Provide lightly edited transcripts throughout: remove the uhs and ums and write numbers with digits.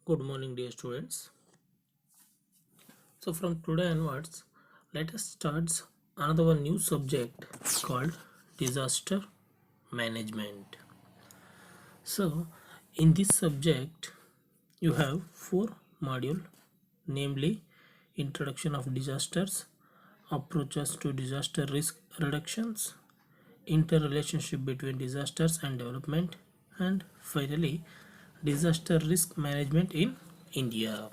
Good morning, dear students. So, from today onwards, let us start another one new subject called disaster management. So, in this subject, you have four modules, namely introduction of disasters, approaches to disaster risk reductions, interrelationship between disasters and development, and finally, disaster risk management in India.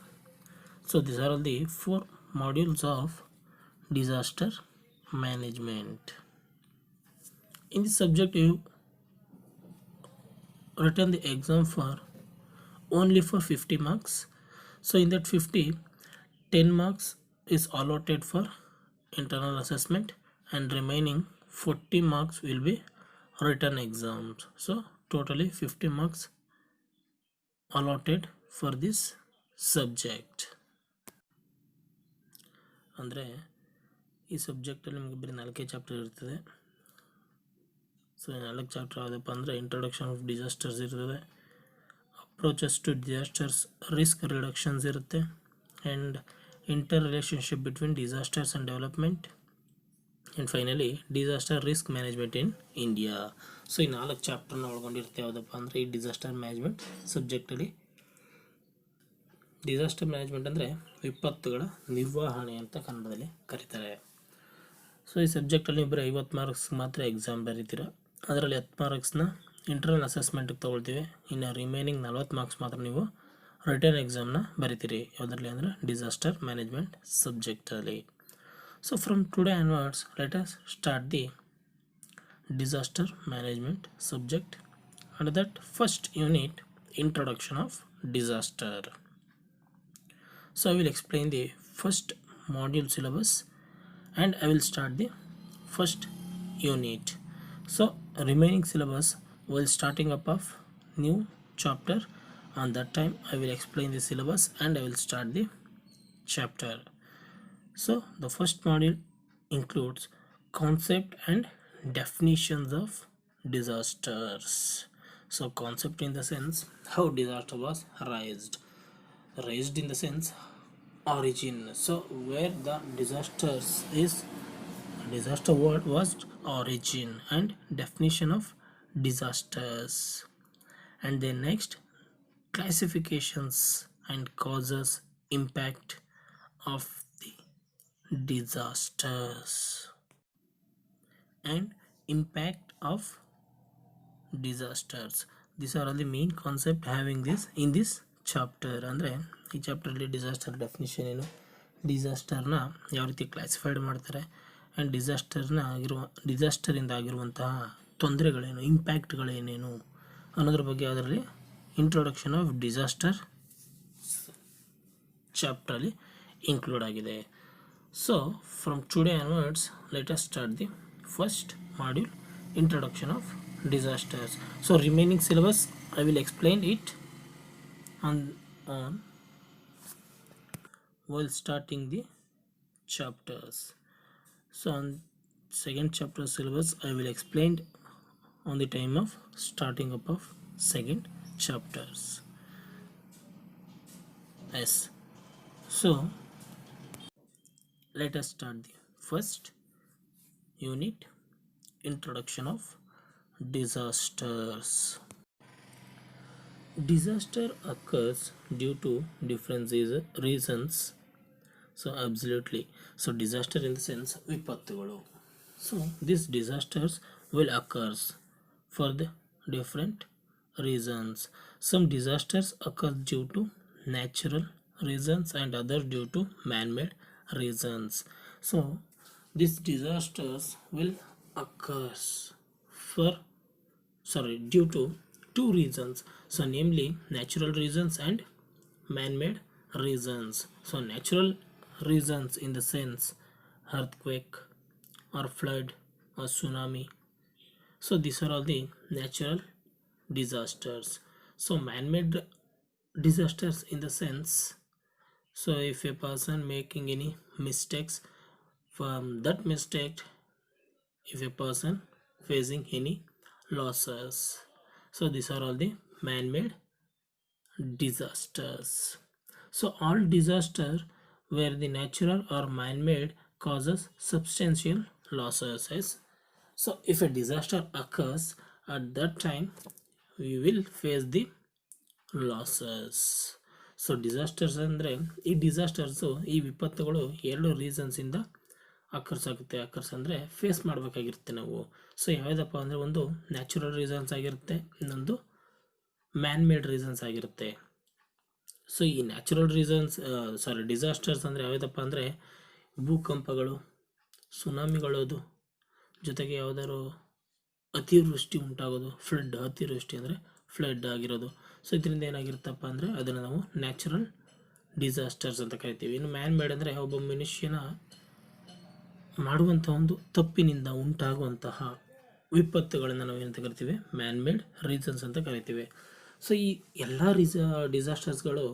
So these are all the four modules of disaster management. In this subject, you written the exam for only for 50 marks. So in that 50, 10 marks is allotted for internal assessment and remaining 40 marks will be written exams. So totally 50 marks allotted for this subject. ಅಂದರೆ ಈ ಸಬ್ಜೆಕ್ಟಲ್ಲಿ ನಿಮಗೆ ಬರೀ 4 chapter ಇರ್ತದೆ. So 4 chapter ಯಾವುದಪ್ಪ ಅಂದರೆ introduction of disasters ಇರ್ತದೆ, approaches to disasters risk reductions ಇರುತ್ತೆ, and interrelationship between disasters and development, and finally disaster risk management in India. So ಈ 4 ಚಾಪ್ಟರ್ನ ಒಳಗೊಂಡಿರುತ್ತೆ ಯಾವುದಪ್ಪ ಅಂದರೆ ಈ ಡಿಸಾಸ್ಟರ್ ಮ್ಯಾನೇಜ್ಮೆಂಟ್ ಸಬ್ಜೆಕ್ಟಲ್ಲಿ. ಡಿಸಾಸ್ಟರ್ ಮ್ಯಾನೇಜ್ಮೆಂಟ್ ಅಂದರೆ ವಿಪತ್ತುಗಳ ನಿರ್ವಹಣೆ ಅಂತ ಕನ್ನಡದಲ್ಲಿ ಕರೀತಾರೆ. ಸೊ ಈ ಸಬ್ಜೆಕ್ಟಲ್ಲಿ ನೀವು ಬರೀ 50 ಮಾರ್ಕ್ಸ್ ಮಾತ್ರ ಎಕ್ಸಾಮ್ ಬರೀತೀರ. ಅದರಲ್ಲಿ 10 ಮಾರ್ಕ್ಸ್ನ ಇಂಟರ್ನಲ್ ಅಸೆಸ್ಮೆಂಟಿಗೆ ತೊಗೊಳ್ತೀವಿ. ಇನ್ನು ರಿಮೈನಿಂಗ್ 40 ಮಾರ್ಕ್ಸ್ ಮಾತ್ರ ನೀವು ರಿಟರ್ನ್ ಎಕ್ಸಾಮ್ನ ಬರೀತೀರಿ. ಯಾವುದರಲ್ಲಿ ಅಂದರೆ ಡಿಸಾಸ್ಟರ್ ಮ್ಯಾನೇಜ್ಮೆಂಟ್ ಸಬ್ಜೆಕ್ಟಲ್ಲಿ. So from today onwards let us start the disaster management subject. Under that first unit, introduction of disaster. So I will explain the first module syllabus and I will start the first unit. So remaining syllabus while starting up of new chapter, on that time I will explain the syllabus and I will start the chapter. So the first module includes concept and definitions of disasters. So concept in the sense how disaster was raised in the sense origin. So where the disaster word was origin, and definition of disasters, and then next classifications and causes impact of the disasters and impact of disasters. These are all the main concept having this in this chapter. ಅಂದರೆ ಈ ಚಾಪ್ಟರಲ್ಲಿ disaster definition ಏನು, ಡಿಸಾಸ್ಟರ್ನ ಯಾವ ರೀತಿ classified ಮಾಡ್ತಾರೆ, and ಡಿಸಾಸ್ಟರಿಂದ ಆಗಿರುವಂತಹ ತೊಂದರೆಗಳೇನು, ಇಂಪ್ಯಾಕ್ಟ್ಗಳೇನೇನು ಅನ್ನೋದ್ರ ಬಗ್ಗೆ ಅದರಲ್ಲಿ ಇಂಟ್ರೊಡಕ್ಷನ್ ಆಫ್ ಡಿಸಾಸ್ಟರ್ ಚಾಪ್ಟ್ರಲ್ಲಿ ಇನ್ಕ್ಲೂಡ್ ಆಗಿದೆ. So from today onwards let us start the first module, introduction of disasters. So remaining syllabus I will explain it on while starting the chapters. So on second chapter syllabus I will explain on the time of starting up of second chapters. Yes, so let us start the first unit, introduction of disasters. Disaster occurs due to different reasons. So absolutely, so disaster in the sense vipattugalu. So these disasters will occurs for the different reasons. Some disasters occur due to natural reasons and others due to man-made reasons. So these disasters will occur due to two reasons. So namely natural reasons and man-made reasons. So natural reasons in the sense earthquake or flood or tsunami. So these are all the natural disasters. So man-made disasters in the sense, so if a person making any mistakes, from that mistake if a person facing any losses. So these are all the man-made disasters. So all disaster where the natural or man-made causes substantial losses. Yes. So if a disaster occurs at that time, we will face the losses. So disasters ಅಂದರೆ ಈ ಡಿಸಾಸ್ಟರ್ಸು ಈ ವಿಪತ್ತುಗಳು ಎರಡು ರೀಸನ್ಸಿಂದ occurs ಅಂದರೆ face ಮಾಡಬೇಕಾಗಿರುತ್ತೆ ನಾವು. So ಯಾವುದಪ್ಪ ಅಂದರೆ ಒಂದು ನ್ಯಾಚುರಲ್ ರೀಸನ್ಸ್ ಆಗಿರುತ್ತೆ, ಇನ್ನೊಂದು ಮ್ಯಾನ್ ಮೇಡ್ ರೀಸನ್ಸ್ ಆಗಿರುತ್ತೆ. ಸೊ ಈ ನ್ಯಾಚುರಲ್ ರೀಸನ್ಸ್ ಡಿಸಾಸ್ಟರ್ಸ್ ಅಂದರೆ ಯಾವುದಪ್ಪ ಅಂದರೆ ಭೂಕಂಪಗಳು, ಸುನಾಮಿಗಳೋದು, ಜೊತೆಗೆ ಯಾವುದಾದ್ರು ಅತಿವೃಷ್ಟಿ ಉಂಟಾಗೋದು, ಅತಿವೃಷ್ಟಿ ಅಂದರೆ ಫ್ಲಡ್ ಆಗಿರೋದು. ಸೊ ಇದರಿಂದ ಏನಾಗಿರುತ್ತಪ್ಪ ಅಂದರೆ ಅದನ್ನು ನಾವು ನ್ಯಾಚುರಲ್ ಡಿಸಾಸ್ಟರ್ಸ್ ಅಂತ ಕರಿತೀವಿ. ಇನ್ನು ಮ್ಯಾನ್ ಮೇಡ್ ಅಂದರೆ ಒಬ್ಬ ಮನುಷ್ಯನ ಮಾಡುವಂಥ ಒಂದು ತಪ್ಪಿನಿಂದ ಉಂಟಾಗುವಂತಹ ವಿಪತ್ತುಗಳನ್ನು ನಾವು ಏನಂತ ಕರಿತೀವಿ, ಮ್ಯಾನ್ ಮೇಡ್ ರೀಸನ್ಸ್ ಅಂತ ಕರಿತೀವಿ. ಸೊ ಈ ಎಲ್ಲ ಡಿಸಾಸ್ಟರ್ಸ್ಗಳು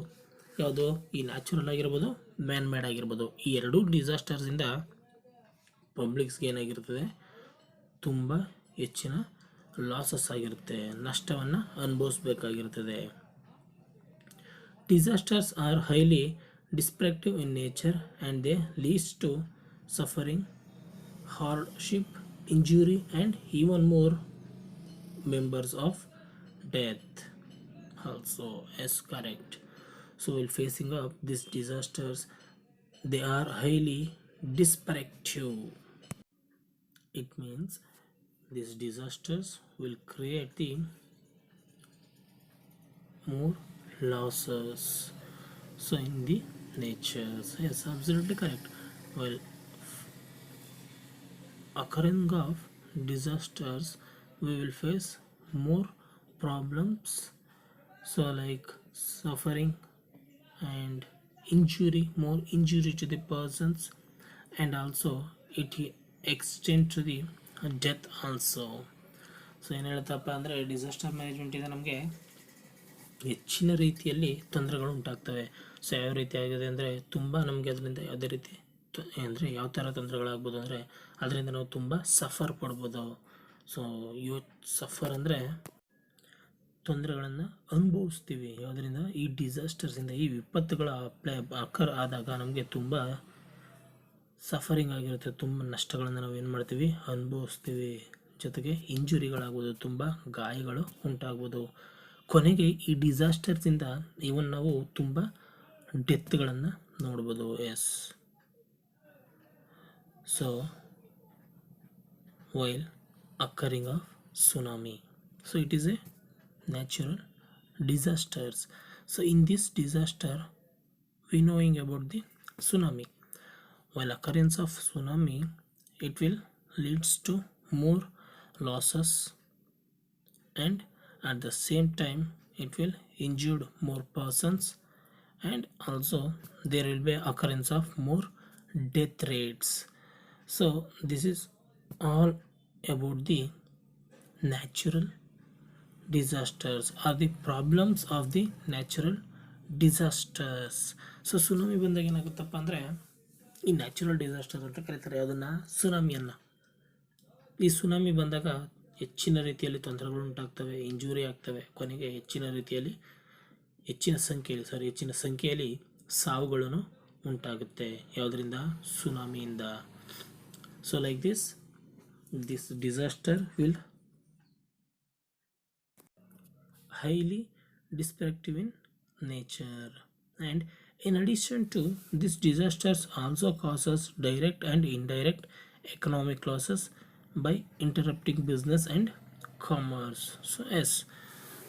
ಯಾವುದು, ಈ ನ್ಯಾಚುರಲ್ ಆಗಿರ್ಬೋದು, ಮ್ಯಾನ್ ಮೇಡ್ ಆಗಿರ್ಬೋದು, ಈ ಎರಡೂ ಡಿಸಾಸ್ಟರ್ಸಿಂದ ಪಬ್ಲಿಕ್ಸ್ಗೆ ಏನಾಗಿರ್ತದೆ, ತುಂಬ ಹೆಚ್ಚಿನ ಲಾಸಸ್ ಆಗಿರುತ್ತೆ, ನಷ್ಟವನ್ನು ಅನುಭವಿಸಬೇಕಾಗಿರ್ತದೆ. Disasters are highly destructive in nature and they leads to suffering, hardship, injury and even more members of death also. Yes, correct. So while facing up these disasters, they are highly destructive. It means these disasters will create the more losses so in the nature. So yes, absolutely correct. Well, occurring of disasters, we will face more problems, so like suffering and injury, more injury to the persons, and also it extend to the death also. So ಏನು ಹೇಳ್ತಪ್ಪ ಅಂದರೆ disaster ಮ್ಯಾನೇಜ್ಮೆಂಟಿಂದ ನಮಗೆ ಹೆಚ್ಚಿನ ರೀತಿಯಲ್ಲಿ ತೊಂದರೆಗಳು ಉಂಟಾಗ್ತವೆ. So ಯಾವ ರೀತಿ ಆಗಿದೆ ಅಂದರೆ ತುಂಬ ನಮಗೆ ಅದರಿಂದ ಯಾವುದೇ ರೀತಿ ಅಂದರೆ ಯಾವ ಥರ ತೊಂದರೆಗಳಾಗ್ಬೋದು ಅಂದರೆ ಅದರಿಂದ ನಾವು ತುಂಬ ಸಫರ್ ಪಡ್ಬೋದು. ಸೊ ಸಫರ್ ಅಂದರೆ ತೊಂದರೆಗಳನ್ನು ಅನುಭವಿಸ್ತೀವಿ ಯಾವುದರಿಂದ, ಈ ಡಿಸಾಸ್ಟರ್ಸಿಂದ, ಈ ವಿಪತ್ತುಗಳ ಆದಾಗ ನಮಗೆ ತುಂಬ ಸಫರಿಂಗ್ ಆಗಿರುತ್ತೆ, ತುಂಬ ನಷ್ಟಗಳನ್ನು ನಾವು ಏನು ಮಾಡ್ತೀವಿ, ಅನುಭವಿಸ್ತೀವಿ. ಜೊತೆಗೆ ಇಂಜುರಿಗಳಾಗ್ಬೋದು, ತುಂಬ ಗಾಯಗಳು ಉಂಟಾಗ್ಬೋದು. ಕೊನೆಗೆ ಈ ಡಿಸಾಸ್ಟರ್ಸಿಂದ ಇವನ್ ನಾವು ತುಂಬ ಡೆತ್ಗಳನ್ನು ನೋಡ್ಬೋದು. S. So while occurring of tsunami, so it is a natural disasters. So in this disaster we knowing about the tsunami. While occurrence of tsunami, it will leads to more losses and at the same time it will injured more persons, and also there will be occurrence of more death rates. So this is all about the natural disasters or the problems of the natural disasters. So tsunami ಬಂದಾಗ ಏನಾಗುತ್ತಪ್ಪ ಅಂದರೆ ಈ natural disaster ಅಂತ ಕರೀತಾರೆ ಅದನ್ನು, ಸುನಾಮಿಯನ್ನು. ಈ tsunami ಬಂದಾಗ ಹೆಚ್ಚಿನ ರೀತಿಯಲ್ಲಿ ತೊಂದರೆಗಳು ಉಂಟಾಗ್ತವೆ, ಇಂಜುರಿ ಆಗ್ತವೆ, ಕೊನೆಗೆ ಹೆಚ್ಚಿನ ಸಂಖ್ಯೆಯಲ್ಲಿ ಸಾವುಗಳನ್ನು ಉಂಟಾಗುತ್ತೆ. ಯಾವುದರಿಂದ, ಸುನಾಮಿಯಿಂದ. So like this disaster will highly destructive in nature, and in addition to these disasters also causes direct and indirect economic losses by interrupting business and commerce. So yes,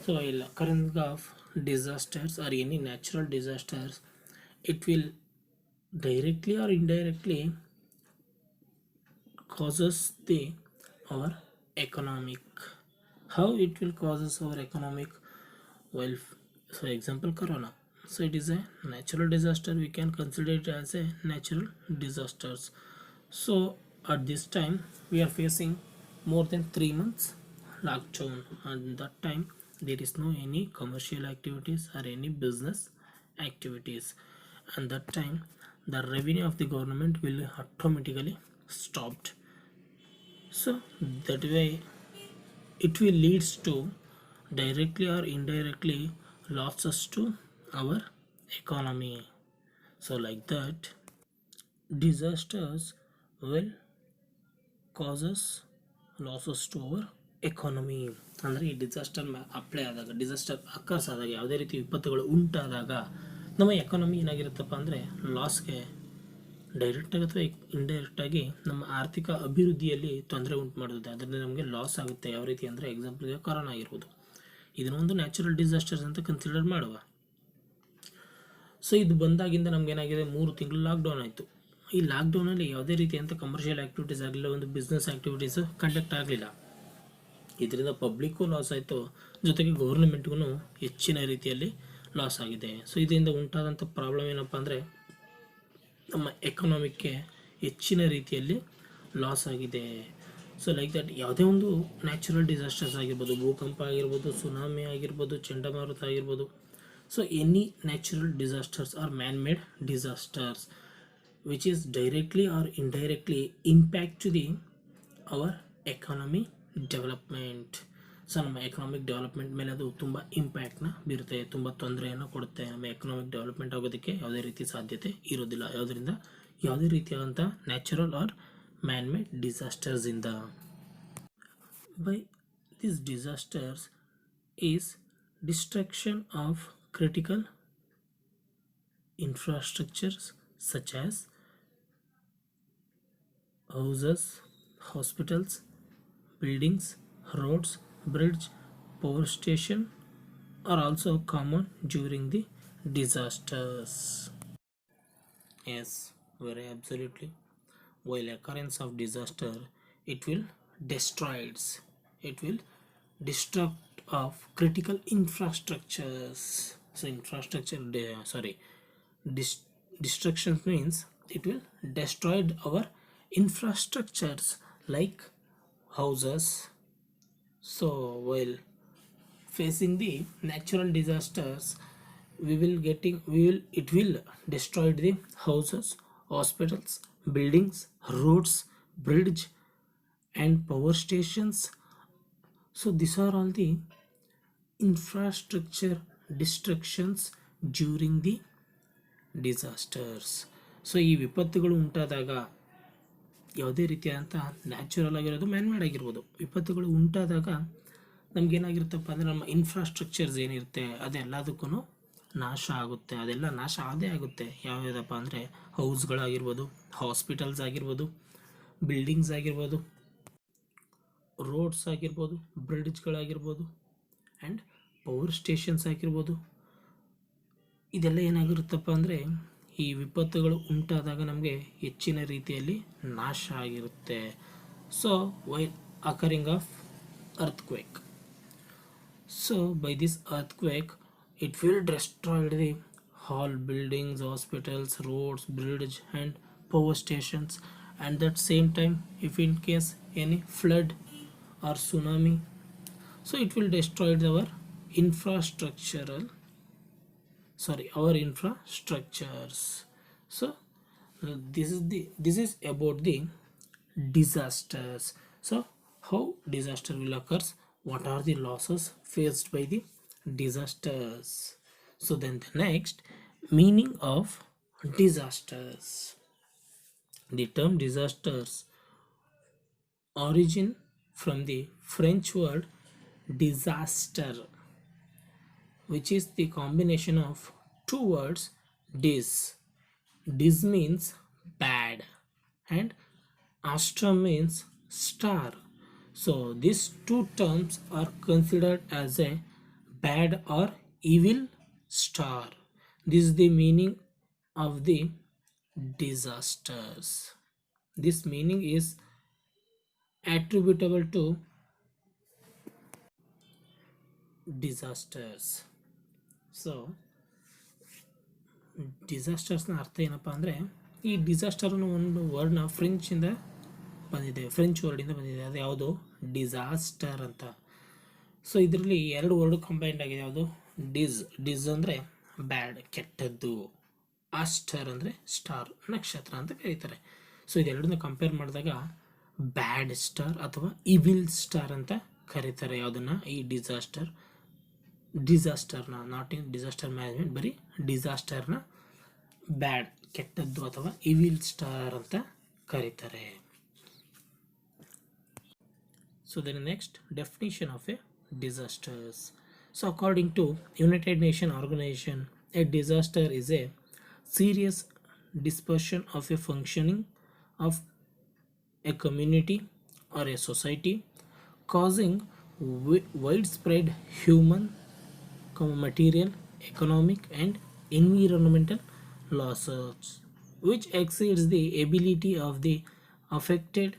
so while occurrence of disasters or any natural disasters, it will directly or indirectly causes our economic. How it will causes our economic? Well, for example, corona. So it is a natural disaster, we can consider it as a natural disasters. So at this time we are facing more than 3 months lockdown, and that time there is no any commercial activities or any business activities, and that time the revenue of the government will automatically stopped. So that way it will leads to directly or indirectly losses to our economy. So like that, disasters will causes losses to our economy. ಅಂದರೆ ಈ disaster apply ಆದಾಗ, disaster occurs ಆದಾಗ, ಯಾವುದೇ ರೀತಿ ವಿಪತ್ತುಗಳು ಉಂಟಾದಾಗ ನಮ್ಮ economy ಏನಾಗಿರುತ್ತಪ್ಪ ಅಂದರೆ ಲಾಸ್ಗೆ ಡೈರೆಕ್ಟಾಗಿ ಅಥವಾ ಇಂಡೈರೆಕ್ಟಾಗಿ ನಮ್ಮ ಆರ್ಥಿಕ ಅಭಿವೃದ್ಧಿಯಲ್ಲಿ ತೊಂದರೆ ಉಂಟು ಮಾಡುತ್ತೆ. ಅದರಿಂದ ನಮಗೆ ಲಾಸ್ ಆಗುತ್ತೆ. ಯಾವ ರೀತಿ ಅಂದರೆ ಎಕ್ಸಾಂಪಲ್ಗೆ ಕೊರೋನಾ ಆಗಿರ್ಬೋದು, ಇದನ್ನೊಂದು ನ್ಯಾಚುರಲ್ ಡಿಸಾಸ್ಟರ್ಸ್ ಅಂತ ಕನ್ಸಿಡರ್ ಮಾಡುವ. ಸೊ ಇದು ಬಂದಾಗಿಂದ ನಮಗೇನಾಗಿದೆ, 3 ತಿಂಗಳು ಲಾಕ್ಡೌನ್ ಆಯಿತು. ಈ ಲಾಕ್ಡೌನಲ್ಲಿ ಯಾವುದೇ ರೀತಿಯಂಥ ಕಮರ್ಷಿಯಲ್ ಆ್ಯಕ್ಟಿವಿಟೀಸ್ ಆಗಲಿಲ್ಲ, ಒಂದು ಬಿಸ್ನೆಸ್ ಆ್ಯಕ್ಟಿವಿಟೀಸು ಕಂಡಕ್ಟ್ ಆಗಲಿಲ್ಲ. ಇದರಿಂದ ಪಬ್ಲಿಕ್ಕು ಲಾಸ್ ಆಯಿತು, ಜೊತೆಗೆ ಗೌರ್ಮೆಂಟ್ಗೂ ಹೆಚ್ಚಿನ ರೀತಿಯಲ್ಲಿ ಲಾಸ್ ಆಗಿದೆ. ಸೊ ಇದರಿಂದ ಉಂಟಾದಂಥ ಪ್ರಾಬ್ಲಮ್ ಏನಪ್ಪ ಅಂದರೆ ನಮ್ಮ ಎಕನಾಮಿಕ್ಗೆ ಹೆಚ್ಚಿನ ರೀತಿಯಲ್ಲಿ ಲಾಸ್ ಆಗಿದೆ. ಸೊ ಲೈಕ್ ದಟ್ ಯಾವುದೇ ಒಂದು ನ್ಯಾಚುರಲ್ ಡಿಸಾಸ್ಟರ್ಸ್ ಆಗಿರ್ಬೋದು, ಭೂಕಂಪ ಆಗಿರ್ಬೋದು, ಸುನಾಮಿ ಆಗಿರ್ಬೋದು, ಚಂಡಮಾರುತ ಆಗಿರ್ಬೋದು, so any natural disasters or man made disasters which is directly or indirectly impact to the our economy development. So ನಮ್ಮ ಎಕನಾಮಿಕ್ ಡೆವಲಪ್ಮೆಂಟ್ ಮೇಲೆ ಅದು ತುಂಬ ಇಂಪ್ಯಾಕ್ಟ್ನ ಬೀರುತ್ತೆ, ತುಂಬ ತೊಂದರೆಯನ್ನು ಕೊಡುತ್ತೆ. ನಮ್ಮ ಎಕನಾಮಿಕ್ ಡೆವಲಪ್ಮೆಂಟ್ ಆಗೋದಕ್ಕೆ ಯಾವುದೇ ರೀತಿ ಸಾಧ್ಯತೆ ಇರೋದಿಲ್ಲ, ಯಾವುದರಿಂದ, ಯಾವುದೇ ರೀತಿಯಾದಂಥ ನ್ಯಾಚುರಲ್ ಆರ್ ಮ್ಯಾನ್ ಮೇಡ್ ಡಿಸಾಸ್ಟರ್ಸಿಂದ. By this disasters is destruction of critical infrastructures such as houses, hospitals, buildings, roads, bridge, power station are also common during the disasters. Yes, very absolutely. While occurrence of disaster, it will destruct of critical infrastructures. So destruction means it will destroy our infrastructures like houses. So while facing the natural disasters, it will destroy the houses, hospitals, buildings, roads, bridge and power stations. So these are all the infrastructure destructions during the disasters. So ಈ ವಿಪತ್ತುಗಳು ಉಂಟಾದಾಗ, ಯಾವುದೇ ರೀತಿಯಾದಂಥ natural ಆಗಿರೋದು, man-made ಆಗಿರ್ಬೋದು, ವಿಪತ್ತುಗಳು ಉಂಟಾದಾಗ ನಮಗೇನಾಗಿರುತ್ತಪ್ಪ ಅಂದರೆ ನಮ್ಮ ಇನ್ಫ್ರಾಸ್ಟ್ರಕ್ಚರ್ಸ್ ಏನಿರುತ್ತೆ ಅದೆಲ್ಲದಕ್ಕೂ ನಾಶ ಆಗುತ್ತೆ. ಅದೆಲ್ಲ ನಾಶ ಆದೇ ಆಗುತ್ತೆ. ಯಾವುದಪ್ಪ ಅಂದರೆ ಹೌಸ್ಗಳಾಗಿರ್ಬೋದು, ಹಾಸ್ಪಿಟಲ್ಸ್ ಆಗಿರ್ಬೋದು, ಬಿಲ್ಡಿಂಗ್ಸ್ ಆಗಿರ್ಬೋದು, ರೋಡ್ಸ್ ಆಗಿರ್ಬೋದು, ಬ್ರಿಡ್ಜ್ಗಳಾಗಿರ್ಬೋದು ಆ್ಯಂಡ್ ಪವರ್ ಸ್ಟೇಷನ್ಸ್ ಆಗಿರ್ಬೋದು. ಇದೆಲ್ಲ ಏನಾಗಿರುತ್ತಪ್ಪ ಅಂದರೆ ಈ ವಿಪತ್ತುಗಳು ಉಂಟಾದಾಗ ನಮಗೆ ಹೆಚ್ಚಿನ ರೀತಿಯಲ್ಲಿ ನಾಶ ಆಗಿರುತ್ತೆ. So while occurring of earthquake, so by this earthquake it will destroy the all buildings, hospitals, roads, bridge and power stations. And at same time, if in case any flood or tsunami, so it will destroy our infrastructures. So this is about the disasters. So how disaster will occur, what are the losses faced by the disasters. So then the next meaning of disasters. The term disasters origin from the French word disaster, which is the combination of two words dis. Dis means bad and astra means star. So these two terms are considered as a bad or evil star. This is the meaning of the disasters. This meaning is attributable to disasters. So ಡಿಸಾಸ್ಟರ್ಸ್ನ ಅರ್ಥ ಏನಪ್ಪ ಅಂದರೆ, ಈ disaster ಅನ್ನೋ ಒಂದು ವರ್ಡ್ನ ಫ್ರೆಂಚಿಂದ ಬಂದಿದೆ, French ವರ್ಡಿಂದ ಬಂದಿದೆ. ಅದು ಯಾವುದು, ಡಿಸಾಸ್ಟರ್ ಅಂತ. ಸೊ ಇದರಲ್ಲಿ 2 ವರ್ಡ್ ಕಂಬೈಂಡ್ ಆಗಿದೆ. ಯಾವುದು, ಡಿಸ್ ಅಂದರೆ ಬ್ಯಾಡ್, ಕೆಟ್ಟದ್ದು, ಆಸ್ಟರ್ ಅಂದರೆ ಸ್ಟಾರ್, ನಕ್ಷತ್ರ ಅಂತ ಕರೀತಾರೆ. ಸೊ ಇದೆರಡನ್ನ ಕಂಪೇರ್ ಮಾಡಿದಾಗ ಬ್ಯಾಡ್ ಸ್ಟಾರ್ ಅಥವಾ ಇವಿಲ್ ಸ್ಟಾರ್ ಅಂತ ಕರೀತಾರೆ ಯಾವುದನ್ನು, ಈ ಡಿಸಾಸ್ಟರ್. ಡಿಸಾಸ್ಟರ್ನ, ನಾಟ್ ಇನ್ ಡಿಸಾಸ್ಟರ್ ಮ್ಯಾನೇಜ್ಮೆಂಟ್, ಬರೀ ಡಿಸಾಸ್ಟರ್ನ ಬ್ಯಾಡ್, ಕೆಟ್ಟದ್ದು ಅಥವಾ ಇವಿಲ್ ಸ್ಟಾರ್ ಅಂತ ಕರೀತಾರೆ. So then next definition of a disasters. So according to United Nations Organization, a disaster is a serious dispersion of a functioning of a community or a society, causing widespread human, material, economic and environmental losses, which exceeds the ability of the affected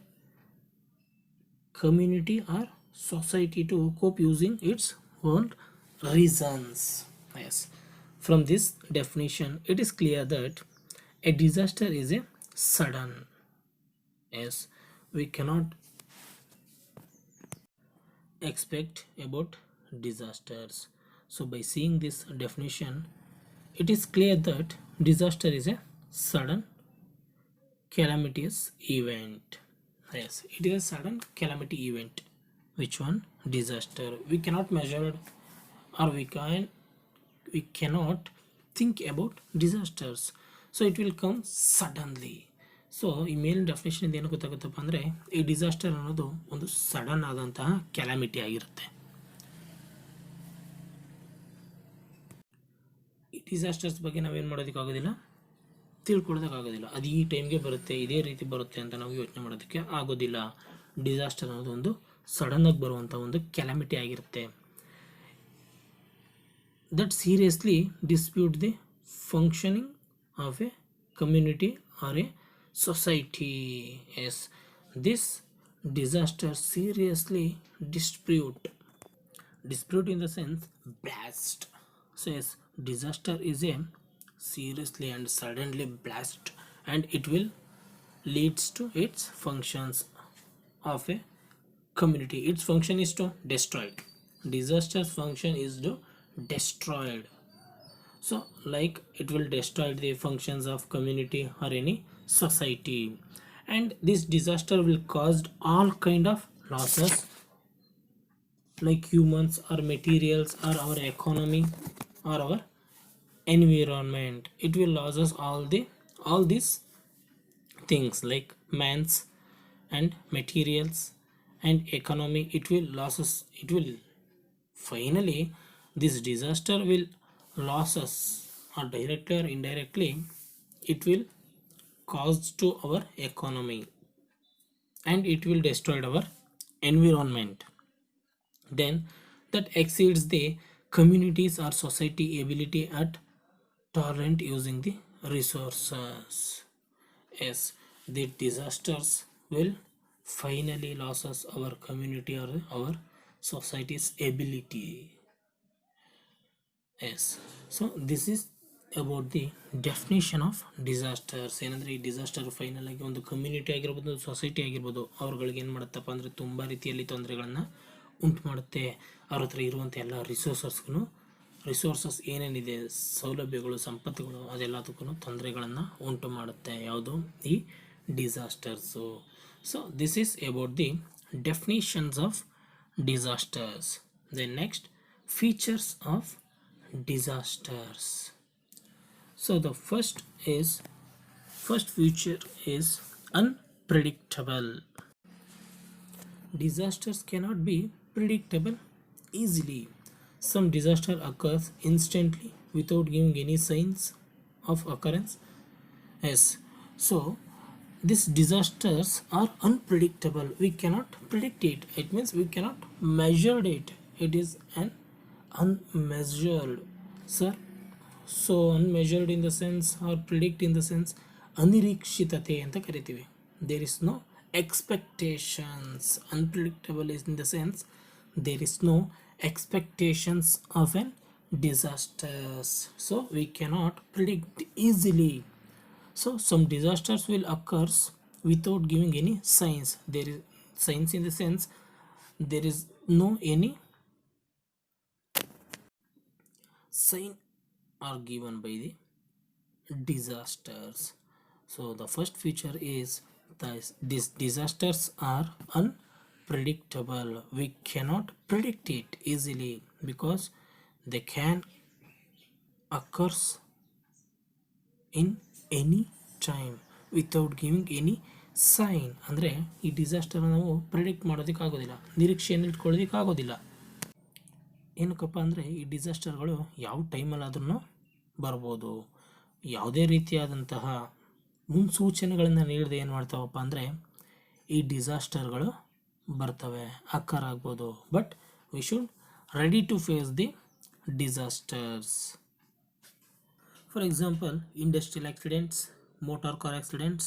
community or society to cope using its own reasons. Yes, from this definition it is clear that a disaster is a sudden, yes, we cannot expect about disasters. So by seeing this definition it is clear that disaster is a sudden calamitous event. Yes, it is a sudden calamity event. Which one? Disaster. We cannot measure or we cannot think about disasters. So it will come suddenly. So ಈ ಮೇಲಿನ definition ಏನು ಗೊತ್ತಾಗುತ್ತಪ್ಪ ಅಂದರೆ, ಈ disaster ಅನ್ನೋದು ಒಂದು sudden ಆದಂತಹ ಕ್ಯಾಲಾಮಿಟಿ ಆಗಿರುತ್ತೆ. ಈ ಡಿಸಾಸ್ಟರ್ಸ್ ಬಗ್ಗೆ ನಾವೇನು ಮಾಡೋದಕ್ಕಾಗೋದಿಲ್ಲ, ತಿಳ್ಕೊಳ್ಳೋದಕ್ಕಾಗೋದಿಲ್ಲ. ಅದು ಈ ಟೈಮ್ಗೆ ಬರುತ್ತೆ, ಇದೇ ರೀತಿ ಬರುತ್ತೆ ಅಂತ ನಾವು ಯೋಚನೆ ಮಾಡೋದಕ್ಕೆ ಆಗೋದಿಲ್ಲ. ಡಿಸಾಸ್ಟರ್ ಅನ್ನೋದು ಒಂದು ಸಡನ್ನಾಗಿ ಬರುವಂಥ ಒಂದು ಕ್ಯಾಲಾಮಿಟಿ ಆಗಿರುತ್ತೆ. That seriously dispute the functioning of a community or a society. Yes, this disaster seriously dispute in the sense blast. So yes, disaster is a seriously and suddenly blast, and it will leads to its functions of a community. Its function is to destroy. Disaster's function is to destroyed. So like it will destroy the functions of community or any society, and this disaster will cause all kind of losses like humans or materials or our economy or our environment. It will losses all these things like man's and materials and economy. It will losses, it will finally, this disaster will losses or directly or indirectly it will cause to our economy, and it will destroy our environment. Then that exceeds the communities or society ability at torrent using the resources. Yes, the disasters will finally losses our community or our society's ability. Yes, so this is about the definition of disasters. ಏನಂದರೆ ಈ disaster final ಆಗಿ ಒಂದು community ಆಗಿರ್ಬೋದು, society ಆಗಿರ್ಬೋದು, ಅವ್ರುಗಳಿಗೆ ಏನು ಮಾಡುತ್ತಪ್ಪ ಅಂದರೆ ತುಂಬ ರೀತಿಯಲ್ಲಿ ತೊಂದರೆಗಳನ್ನು ಉಂಟು ಮಾಡುತ್ತೆ. ಅವ್ರ ಹತ್ರ ಇರುವಂಥ ಎಲ್ಲ ರಿಸೋರ್ಸಸ್ ಏನೇನಿದೆ, ಸೌಲಭ್ಯಗಳು, ಸಂಪತ್ತುಗಳು, ಅದೆಲ್ಲದಕ್ಕೂ ತೊಂದರೆಗಳನ್ನು ಉಂಟು ಮಾಡುತ್ತೆ. ಯಾವುದು? ಈ disasters. So this is about the definitions of disasters. Then next, features of disasters. So the first feature is unpredictable. Disasters cannot be predictable easily. Some disaster occurs instantly without giving any signs of occurrence. Yes, so these disasters are unpredictable. We cannot predict it. It means we cannot measure it. It is an unmeasured, sir. So unmeasured in the sense, or predict in the sense, ಅನಿರೀಕ್ಷಿತತೆ ಅಂತ ಕರಿತೀವಿ. There is no expectations. Unpredictable is in the sense there is no expectations of an disasters. So we cannot predict easily. So some disasters will occur without giving any signs. There is signs in the sense there is no any sign are given by the disasters. So the first feature is that these disasters are unpredictable. We cannot predict it easily because they can occurs in any time without giving any sign. ಅಂದರೆ ಈ disaster ನಾವು predict ಮಾಡೋದಕ್ಕಾಗೋದಿಲ್ಲ, ನಿರೀಕ್ಷೆಯನ್ನು ಇಟ್ಕೊಳ್ಳೋದಕ್ಕಾಗೋದಿಲ್ಲ. ಏನಕ್ಕಪ್ಪ ಅಂದರೆ ಈ ಡಿಸಾಸ್ಟರ್ಗಳು ಯಾವ ಟೈಮಲ್ಲಾದ್ರೂ ಬರ್ಬೋದು. ಯಾವುದೇ ರೀತಿಯಾದಂತಹ ಮುನ್ಸೂಚನೆಗಳನ್ನು ನೀಡದೆ ಏನು ಮಾಡ್ತಾವಪ್ಪ ಅಂದರೆ ಈ ಡಿಸಾಸ್ಟರ್ಗಳು ಬರ್ತವೆ, ಅಕ್ಕರ್ ಆಗ್ಬೋದು. But we should ready to face the disasters. For example, industrial accidents, motor car accidents,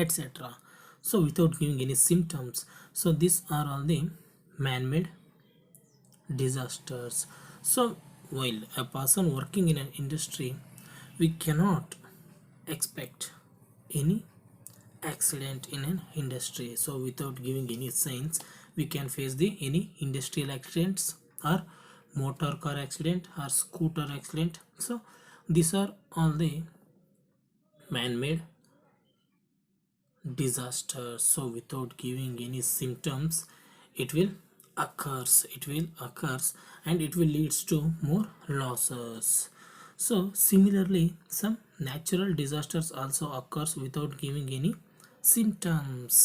etc. So without giving any symptoms. So these are all the man-made disasters. So while a person working in an industry, we cannot expect any accident in an industry. So without giving any signs, we can face the any industrial accidents or motor car accident or scooter accident. So these are all the man-made disasters. So without giving any symptoms, it will occurs and it will leads to more losses. So similarly, some natural disasters also occurs without giving any symptoms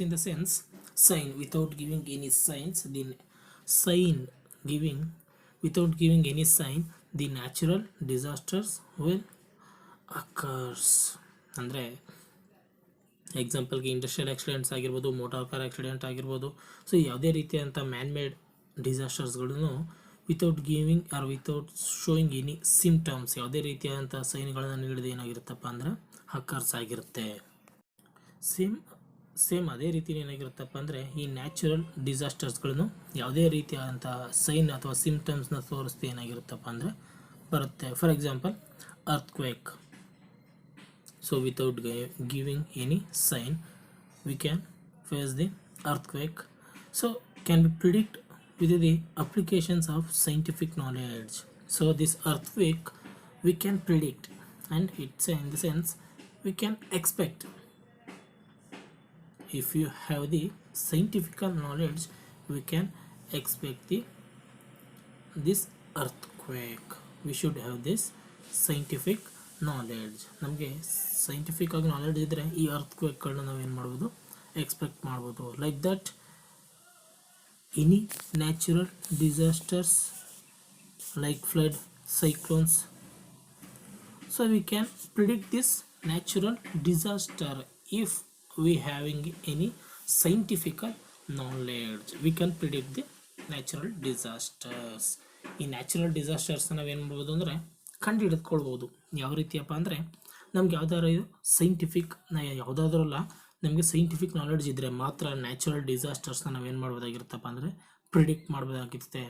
in the sense sign. Without giving any signs, the sign giving without giving any sign, the natural disasters will occurs. ಅಂದರೆ ಎಕ್ಸಾಂಪಲ್ಗೆ industrial accidents ಆಗಿರ್ಬೋದು, motor car accident ಆಗಿರ್ಬೋದು. So ಯಾವುದೇ ರೀತಿಯಾದಂಥ manmade ಡಿಸಾಸ್ಟರ್ಸ್ಗಳನ್ನು without giving or without showing any symptoms, ಯಾವುದೇ ರೀತಿಯಾದಂಥ ಸೈನ್ಗಳನ್ನು ನೀಡಿದ ಏನಾಗಿರುತ್ತಪ್ಪ ಅಂದರೆ ಅಕ್ಕರ್ಸ್ ಆಗಿರುತ್ತೆ. ಸೇಮ್ ಅದೇ ರೀತಿ ಏನಾಗಿರುತ್ತಪ್ಪ ಅಂದರೆ ಈ ನ್ಯಾಚುರಲ್ ಡಿಸಾಸ್ಟರ್ಸ್ಗಳನ್ನು ಯಾವುದೇ ರೀತಿಯಾದಂಥ ಸೈನ್ ಅಥವಾ ಸಿಂಪ್ಟಮ್ಸ್ನ ತೋರಿಸ್ದೆ ಏನಾಗಿರುತ್ತಪ್ಪ ಅಂದರೆ ಬರುತ್ತೆ. For example earthquake. So without giving any sign, we can face the earthquake. So can be predict with the applications of scientific knowledge. So this earthquake we can predict, and it's in the sense we can expect. If you have the scientific knowledge, we can expect this earthquake. We should have this scientific knowledge. ನಮಗೆ scientific ಆಗಿ knowledge ಇದ್ದರೆ ಈ ಅರ್ಥ್ಕ್ವೇಕ್ಗಳನ್ನ ನಾವೇನು ಮಾಡ್ಬೋದು, expect ಮಾಡ್ಬೋದು. Like that any natural disasters like flood, cyclones. So we can predict this natural disaster if we having any scientifical knowledge. We can predict the natural disasters. ಈ natural ಡಿಸಾಸ್ಟರ್ಸ್ನ ನಾವೇನು ಮಾಡ್ಬೋದು ಅಂದರೆ ಕಂಡು ಹಿಡಿದುಕೊಳ್ಬೋದು. ಯಾವ ರೀತಿಯಪ್ಪ ಅಂದರೆ ನಮ್ಗೆ ಯಾವ್ದಾದ್ರು ಸೈಂಟಿಫಿಕ್ ಯಾವುದಾದ್ರಲ್ಲ, ನಮಗೆ ಸೈಂಟಿಫಿಕ್ ನಾಲೆಡ್ಜ್ ಇದ್ದರೆ ಮಾತ್ರ ನ್ಯಾಚುರಲ್ ಡಿಸಾಸ್ಟರ್ಸ್ನ ನಾವೇನು ಮಾಡ್ಬೋದಾಗಿರುತ್ತಪ್ಪ ಅಂದರೆ ಪ್ರಿಡಿಕ್ಟ್ ಮಾಡ್ಬೋದಾಗಿರುತ್ತೆ.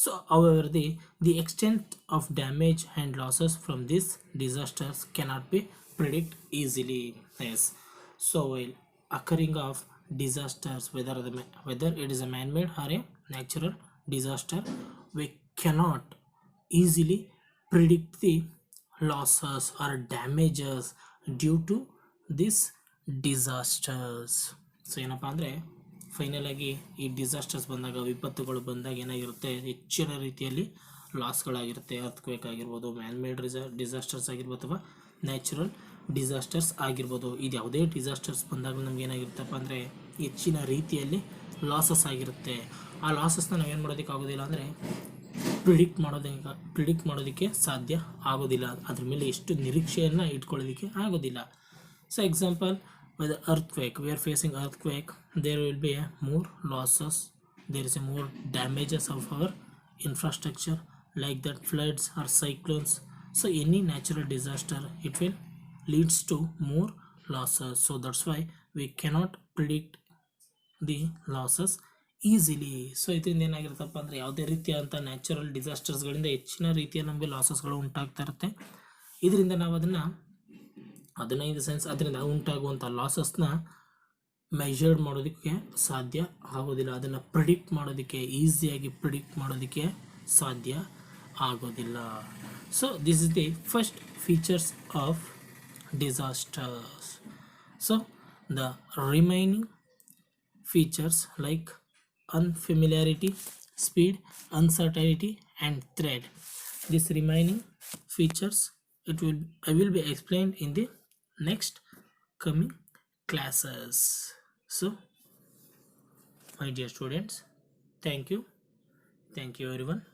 So our the extent of damage and losses from this disasters cannot be predict easily. Yes. So while occurring of disasters, whether it is a man-made or a natural disaster, we cannot easily predict the losses or damages due to these disasters. So ಏನಪ್ಪ ಅಂದರೆ final ಆಗಿ ಈ disasters ಬಂದಾಗ, ವಿಪತ್ತುಗಳು ಬಂದಾಗ ಏನಾಗಿರುತ್ತೆ, ಹೆಚ್ಚಿನ ರೀತಿಯಲ್ಲಿ ಲಾಸ್ಗಳಾಗಿರುತ್ತೆ. ಅರ್ಥ್ಕ್ವೇಕ್ ಆಗಿರ್ಬೋದು, ಮ್ಯಾನ್ಮೇಡ್ ಡಿಸಾಸ್ಟರ್ಸ್ ಆಗಿರ್ಬೋದು, ಅಥವಾ ನ್ಯಾಚುರಲ್ ಡಿಸಾಸ್ಟರ್ಸ್ ಆಗಿರ್ಬೋದು. ಇದು ಯಾವುದೇ ಡಿಸಾಸ್ಟರ್ಸ್ ಬಂದಾಗ ನಮ್ಗೆ ಏನಾಗಿರುತ್ತಪ್ಪ ಅಂದರೆ ಹೆಚ್ಚಿನ ರೀತಿಯಲ್ಲಿ ಲಾಸಸ್ ಆಗಿರುತ್ತೆ. ಆ ಲಾಸಸ್ನ ನಾವೇನು ಮಾಡೋದಕ್ಕಾಗೋದಿಲ್ಲ ಅಂದರೆ ಪ್ರಿಡಿಕ್ಟ್ ಮಾಡೋದಕ್ಕೆ ಸಾಧ್ಯ ಆಗೋದಿಲ್ಲ. ಅದ್ರ ಮೇಲೆ ಎಷ್ಟು ನಿರೀಕ್ಷೆಯನ್ನು ಇಟ್ಕೊಳ್ಳೋದಕ್ಕೆ ಆಗೋದಿಲ್ಲ. So example, with the earthquake, we are facing earthquake, there will be more losses, there is a more damages of our infrastructure, like that floods or cyclones. So any natural disaster, it will leads to more losses. So that's why we cannot predict the losses easily. So ಇದರಿಂದ ಏನಾಗಿರುತ್ತಪ್ಪ ಅಂದರೆ ಯಾವುದೇ ರೀತಿಯಾದಂಥ natural ಡಿಸಾಸ್ಟರ್ಸ್ಗಳಿಂದ ಹೆಚ್ಚಿನ ರೀತಿಯ ನಮಗೆ ಲಾಸಸ್ಗಳು ಉಂಟಾಗ್ತಾ ಇರುತ್ತೆ. ಇದರಿಂದ ನಾವು ಅದನ್ನು ಇನ್ ದ ಸೆನ್ಸ್ ಅದರಿಂದ ಉಂಟಾಗುವಂಥ ಲಾಸಸ್ನ ಮೆಜರ್ಡ್ ಮಾಡೋದಕ್ಕೆ ಸಾಧ್ಯ ಆಗೋದಿಲ್ಲ. ಅದನ್ನು ಪ್ರಿಡಿಕ್ಟ್ ಮಾಡೋದಕ್ಕೆ, ಈಸಿಯಾಗಿ ಪ್ರಿಡಿಕ್ಟ್ ಮಾಡೋದಕ್ಕೆ ಸಾಧ್ಯ ಆಗೋದಿಲ್ಲ. So this is the first features of disasters. So the remaining features like unfamiliarity, speed, uncertainty, and thread. These remaining features I will be explained in the next coming classes. So, my dear students, thank you everyone.